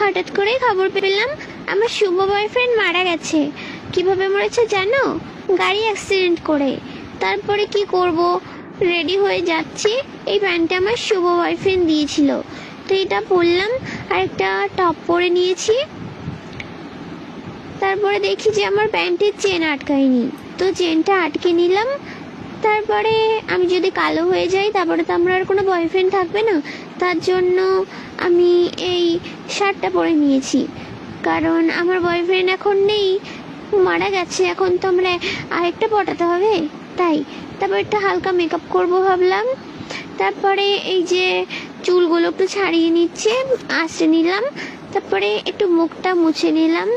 হঠাৎ করেই খবর পেলাম আমার শুভ বয়ফ্রেন্ড মারা গেছে। কিভাবে মরেছে জানো? গাড়ি অ্যাক্সিডেন্ট করে। তারপরে কি করব, রেডি হয়ে যাচ্ছি, এই প্যান্টটা আমার শুভ বয়ফ্রেন্ড দিয়েছিল, তো এটা পরলাম আর একটা টপ পরে নিয়েছি। তারপরে দেখি যে আমার প্যান্টের চেন আটকায়নি, তো চেনটা আটকে নিলাম। তারপরে আমি যদি কালো হয়ে যাই তারপরে তো আমার আর কোনো বয়ফ্রেন্ড থাকবে না, তার জন্য আমি এই শার্টটা পরে নিয়েছি, কারণ আমার বয়ফ্রেন্ড এখন নেই, মারা গেছে। এখন তো আমরা আরেকটা পটাতে হবে, তাই। তারপর একটা হালকা মেকআপ করব ভাবলাম। তারপরে এই যে চুলগুলো একটু ছাড়িয়ে নিচ্ছে, আঁচড়ে নিলাম। তারপরে একটু মুখটা মুছে নিলাম,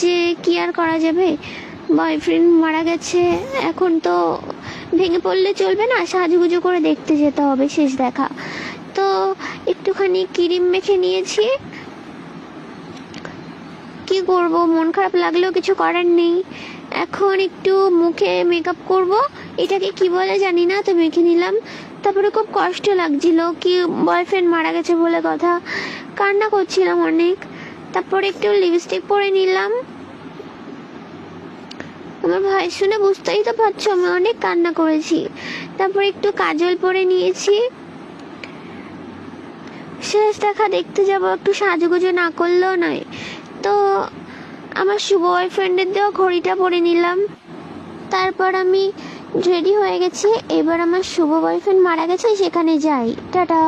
যে কি আর করা যাবে, বয়ফ্রেন্ড মারা গেছে, এখন তো ভেঙে পড়লে চলবে না, সাজুগুজু করে দেখতে যেতে হবে শেষ দেখা। তো একটুখানি ক্রিম মেখে নিয়েছি। কি করব, মন খারাপ লাগলেও কিছু করার নেই। এখন একটু মুখে মেকআপ করব, এটাকে কি বলে জানি না, তো মেখে নিলাম। তারপরে খুব কষ্ট লাগছিল, কি বয়ফ্রেন্ড মারা গেছে বলে কথা, কান্না করছিলাম অনেক। তারপরে একটু লিপস্টিক পরে নিলাম। আমার ভাই শুনে বুঝতেই তো পারছো আমি অনেক কান্না করেছি। তারপরে একটু কাজল পরে নিয়েছি। শেষ দেখা দেখতে যাব, একটু সাজুগুজু না করলেও নয়। তো আমার শুভ বয়ফ্রেন্ডের দেওয়া ঘড়িটা পরে নিলাম। তারপর আমি রেডি হয়ে গেছি, এবার আমার শুভ বয়ফ্রেন্ড মারা গেছে সেখানে যাই। টাটা।